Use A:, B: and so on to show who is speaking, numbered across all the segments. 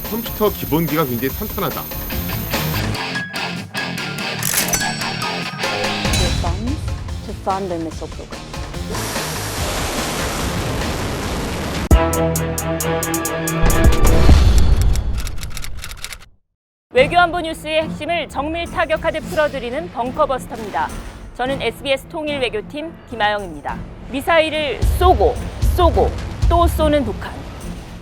A: 컴퓨터 기본기가 굉장히 탄탄하다.
B: Their funds to fund their missile program.
C: 외교안보 뉴스의 핵심을 정밀 타격하듯 풀어드리는 벙커버스터입니다. 저는 SBS 통일외교팀 김아영입니다. 미사일을 쏘고 또 쏘는 북한.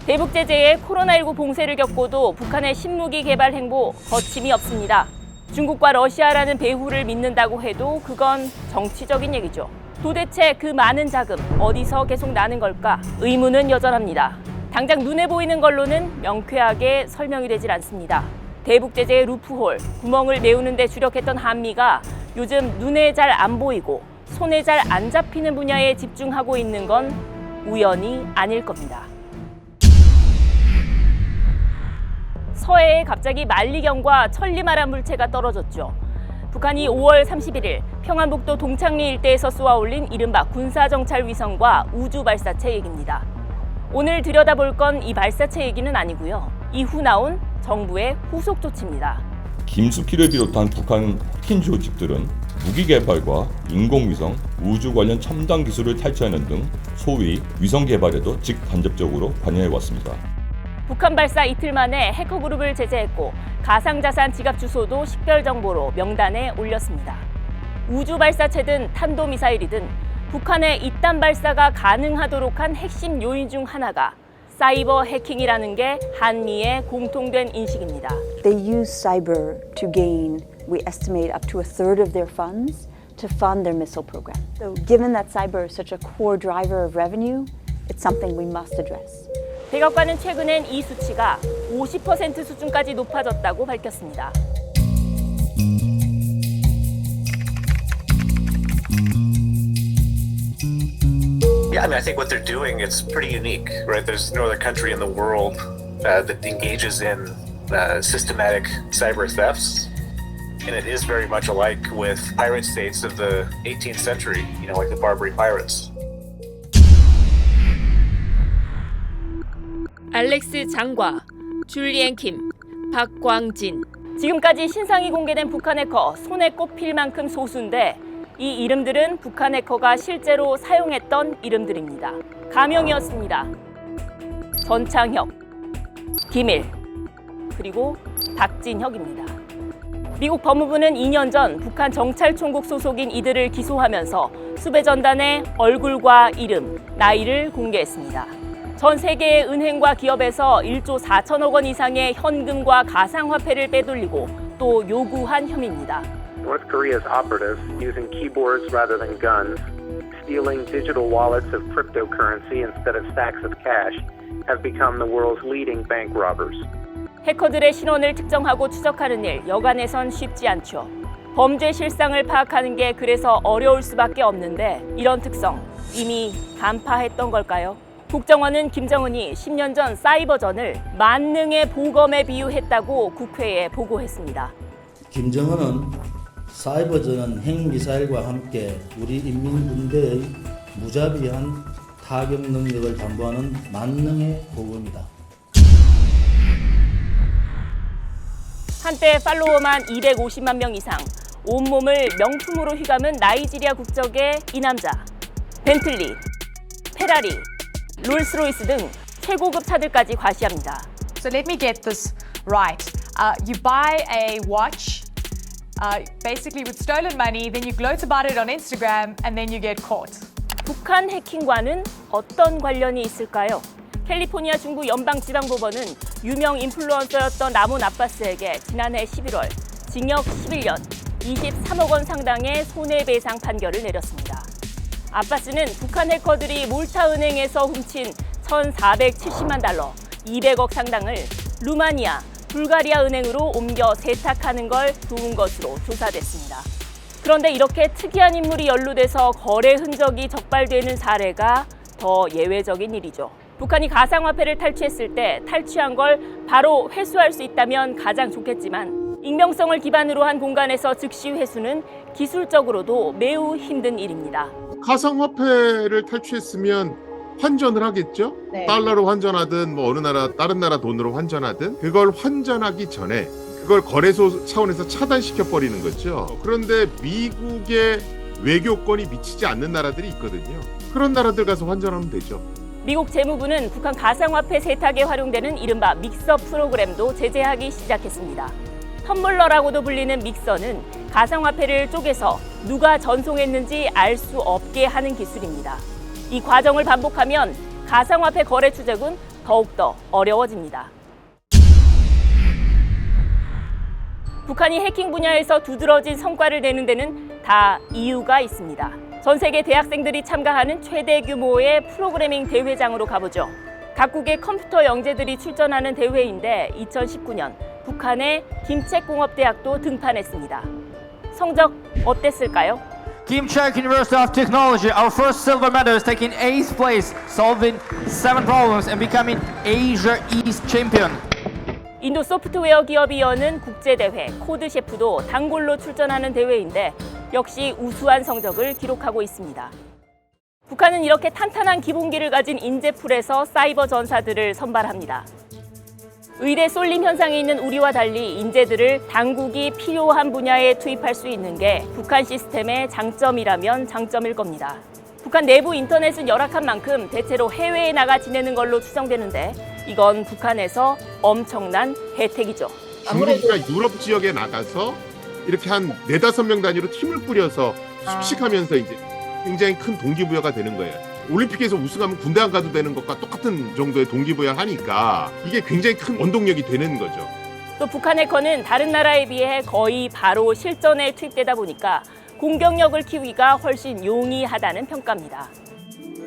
C: 대북 제재에 코로나19 봉쇄를 겪고도 북한의 신무기 개발 행보 거침이 없습니다. 중국과 러시아라는 배후를 믿는다고 해도 그건 정치적인 얘기죠. 도대체 그 많은 자금 어디서 계속 나는 걸까? 의문은 여전합니다. 당장 눈에 보이는 걸로는 명쾌하게 설명이 되질 않습니다. 대북 제재의 루프홀, 구멍을 메우는 데 주력했던 한미가 요즘 눈에 잘 안 보이고 손에 잘 안 잡히는 분야에 집중하고 있는 건 우연이 아닐 겁니다. 서해에 갑자기 만리경과 천리마란 물체가 떨어졌죠. 북한이 5월 31일 평안북도 동창리 일대에서 쏘아 올린 이른바 군사정찰 위성과 우주 발사체 얘기입니다. 오늘 들여다볼 건 이 발사체 얘기는 아니고요. 이후 나온 정부의 후속 조치입니다.
D: 김숙희를 비롯한 북한 핵인 조직들은 무기 개발과 인공위성, 우주 관련 첨단 기술을 탈취하는 등 소위 위성 개발에도 직간접적으로 관여해왔습니다.
C: 북한 발사 이틀 만에 해커 그룹을 제재했고 가상자산 지갑 주소도 식별 정보로 명단에 올렸습니다. 우주 발사체든 탄도미사일이든 북한의 이딴 발사가 가능하도록 한 핵심 요인 중 하나가 사이버 해킹이라는 게 한미의 공통된 인식입니다.
B: They use cyber to gain, we estimate, up to a third of their funds to fund their missile program. So given that cyber is such a core driver of revenue, it's something we must address.
C: 백악관은 최근엔 이 수치가 50% 수준까지 높아졌다고 밝혔습니다.
E: Yeah, I mean, I think what they're doing is pretty unique, right? There's no other country in the world that engages in systematic cyber thefts. And it is very much alike with pirate states of the 18th century, like the Barbary pirates.
C: 알렉스 장과, 줄리엔 킴, 박광진. 지금까지 신상이 공개된 북한 해커 손에 꼽힐 만큼 소수인데 이 이름들은 북한 해커가 실제로 사용했던 이름들입니다. 가명이었습니다. 전창혁, 김일, 그리고 박진혁입니다. 미국 법무부는 2년 전 북한 정찰총국 소속인 이들을 기소하면서 수배 전단의 얼굴과 이름, 나이를 공개했습니다. 전 세계의 은행과 기업에서 1조 4천억 원 이상의 현금과 가상화폐를 빼돌리고 또 요구한 혐의입니다.
F: North Korea's operatives, using keyboards rather than guns, stealing digital wallets of cryptocurrency instead of stacks of cash, have become the world's leading bank robbers.
C: 해커들의 신원을 특정하고 추적하는 일, 여간에선 쉽지 않죠. 범죄 실상을 파악하는 게 그래서 어려울 수밖에 없는데 이런 특성 이미 간파했던 걸까요? 국정원은 김정은이 10년 전 사이버전을 만능의 보검에 비유했다고 국회에 보고했습니다.
G: 김정은은 사이버전은 핵미사일과 함께 우리 인민군대의 무자비한 타격 능력을 담보하는 만능의 보검이다.
C: 한때 팔로워만 250만 명 이상, 온몸을 명품으로 휘감은 나이지리아 국적의 이 남자. 벤틀리, 페라리, 롤스로이스 등 최고급 차들까지 과시합니다.
H: So let me get this right. You buy a watch, basically with stolen money, then you gloat about it on Instagram, and then you get caught.
C: 북한 해킹과는 어떤 관련이 있을까요? 캘리포니아 중부 연방지방법원은 유명 인플루언서였던 라몬 아바스에게 지난해 11월 징역 11년, 23억 원 상당의 손해배상 판결을 내렸습니다. 아바스는 북한 해커들이 몰타 은행에서 훔친 1,470만 달러, 200억 상당을 루마니아, 불가리아 은행으로 옮겨 세탁하는 걸 도운 것으로 조사됐습니다. 그런데 이렇게 특이한 인물이 연루돼서 거래 흔적이 적발되는 사례가 더 예외적인 일이죠. 북한이 가상화폐를 탈취했을 때 탈취한 걸 바로 회수할 수 있다면 가장 좋겠지만 익명성을 기반으로 한 공간에서 즉시 회수는 기술적으로도 매우 힘든 일입니다.
A: 가상화폐를 탈취했으면 환전을 하겠죠.
B: 네.
A: 달러로 환전하든 뭐 어느 나라 다른 나라 돈으로 환전하든 그걸 환전하기 전에 그걸 거래소 차원에서 차단시켜 버리는 거죠. 그런데 미국의 외교권이 미치지 않는 나라들이 있거든요. 그런 나라들 가서 환전하면 되죠.
C: 미국 재무부는 북한 가상화폐 세탁에 활용되는 이른바 믹서 프로그램도 제재하기 시작했습니다. 텀블러라고도 불리는 믹서는 가상화폐를 쪼개서 누가 전송했는지 알 수 없게 하는 기술입니다. 이 과정을 반복하면 가상화폐 거래 추적은 더욱더 어려워집니다. 북한이 해킹 분야에서 두드러진 성과를 내는 데는 다 이유가 있습니다. 전 세계 대학생들이 참가하는 최대 규모의 프로그래밍 대회장으로 가보죠. 각국의 컴퓨터 영재들이 출전하는 대회인데 2019년 북한의 김책공업대학도 등판했습니다. 성적 어땠을까요?
I: Kimchak University of Technology, our first silver medalist, taking 8th place, solving 7 problems and becoming Asia East champion.
C: 인도 소프트웨어 기업이 여는 국제대회 코드셰프도 단골로 출전하는 대회인데 역시 우수한 성적을 기록하고 있습니다. 북한은 이렇게 탄탄한 기본기를 가진 인재풀에서 사이버 전사들을 선발합니다. 의대 쏠림 현상이 있는 우리와 달리 인재들을 당국이 필요한 분야에 투입할 수 있는 게 북한 시스템의 장점이라면 장점일 겁니다. 북한 내부 인터넷은 열악한 만큼 대체로 해외에 나가 지내는 걸로 추정되는데 이건 북한에서 엄청난 혜택이죠.
A: 중국이나 유럽 지역에 나가서 이렇게 한 4-5명 단위로 팀을 꾸려서 숙식하면서 이제 굉장히 큰 동기부여가 되는 거예요. 올림픽에서 우승하면 군대 안 가도 되는 것과 똑같은 정도의 동기부여를 하니까 이게 굉장히 큰 원동력이 되는 거죠.
C: 또 북한 해커는 다른 나라에 비해 거의 바로 실전에 투입되다 보니까 공격력을 키우기가 훨씬 용이하다는 평가입니다.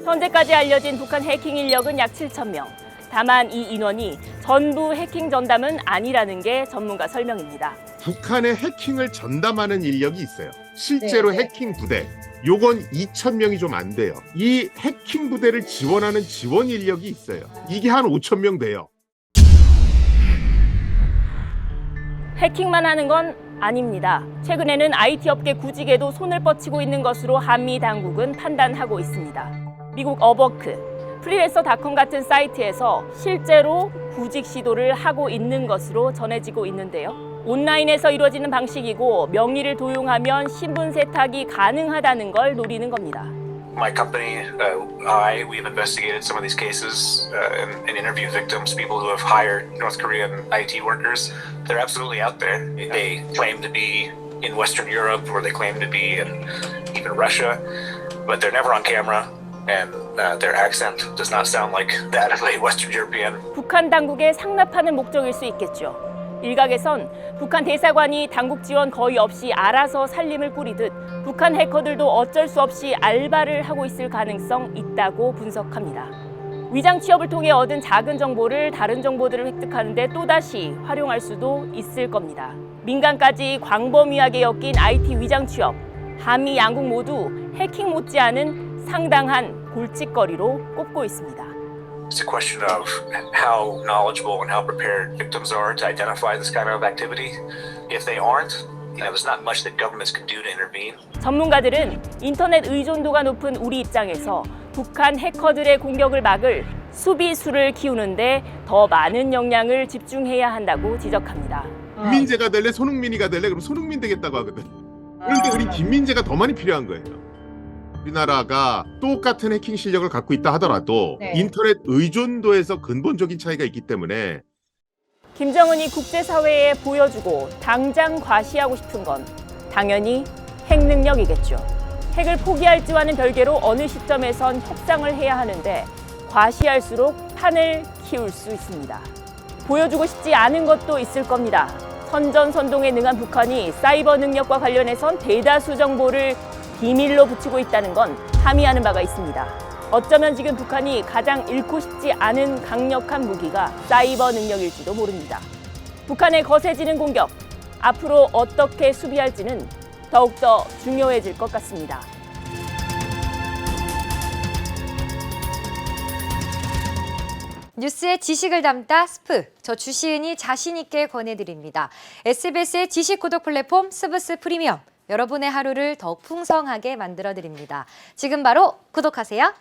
C: 현재까지 알려진 북한 해킹 인력은 약 7,000명. 다만 이 인원이 전부 해킹 전담은 아니라는 게 전문가 설명입니다.
A: 북한의 해킹을 전담하는 인력이 있어요. 실제로 해킹 부대. 요건 2,000명이 좀 안 돼요. 이 해킹 부대를 지원하는 지원 인력이 있어요. 이게 한 5,000명 돼요.
C: 해킹만 하는 건 아닙니다. 최근에는 IT 업계 구직에도 손을 뻗치고 있는 것으로 한미 당국은 판단하고 있습니다. 미국 어버크, 프리랜서닷컴 같은 사이트에서 실제로 구직 시도를 하고 있는 것으로 전해지고 있는데요. 온라인에서 이루어지는 방식이고 명의를 도용하면 신분 세탁이 가능하다는 걸 노리는 겁니다.
E: My company, we've investigated some of these cases and interviewed victims, people who have hired North Korean IT workers. They're absolutely out there. They claim to be in Western Europe or they claim to be in even Russia, but they're never on camera and their accent does not sound like that of a Western European.
C: 북한 당국에 상납하는 목적일 수 있겠죠. 일각에선 북한 대사관이 당국 지원 거의 없이 알아서 살림을 꾸리듯 북한 해커들도 어쩔 수 없이 알바를 하고 있을 가능성 있다고 분석합니다. 위장 취업을 통해 얻은 작은 정보를 다른 정보들을 획득하는데 또다시 활용할 수도 있을 겁니다. 민간까지 광범위하게 엮인 IT 위장 취업, 한미 양국 모두 해킹 못지않은 상당한 골칫거리로 꼽고 있습니다.
E: It's a question of how knowledgeable and how prepared victims are to identify this kind of activity. If they aren't, there's not much that governments can do to intervene.
C: 전문가들은 인터넷 의존도가 높은 우리 입장에서 북한 해커들의 공격을 막을 수비수를 키우는데 더 많은 역량을 집중해야 한다고 지적합니다.
A: 김민재가 될래 손흥민이가 될래 그럼 손흥민 되겠다고 하거든. 그런데 우리 김민재가 더 많이 필요한 거예요. 우리나라가 똑같은 해킹 실력을 갖고 있다 하더라도 인터넷 의존도에서 근본적인 차이가 있기 때문에
C: 김정은이 국제사회에 보여주고 당장 과시하고 싶은 건 당연히 핵 능력이겠죠. 핵을 포기할지와는 별개로 어느 시점에선 협상을 해야 하는데 과시할수록 판을 키울 수 있습니다. 보여주고 싶지 않은 것도 있을 겁니다. 선전선동에 능한 북한이 사이버 능력과 관련해선 대다수 정보를 비밀로 붙이고 있다는 건 함의하는 바가 있습니다. 어쩌면 지금 북한이 가장 잃고 싶지 않은 강력한 무기가 사이버 능력일지도 모릅니다. 북한의 거세지는 공격, 앞으로 어떻게 수비할지는 더욱더 중요해질 것 같습니다.
J: 뉴스의 지식을 담다 스프, 저 주시은이 자신 있게 권해드립니다. SBS의 지식 구독 플랫폼 스브스 프리미엄, 여러분의 하루를 더욱 풍성하게 만들어드립니다. 지금 바로 구독하세요.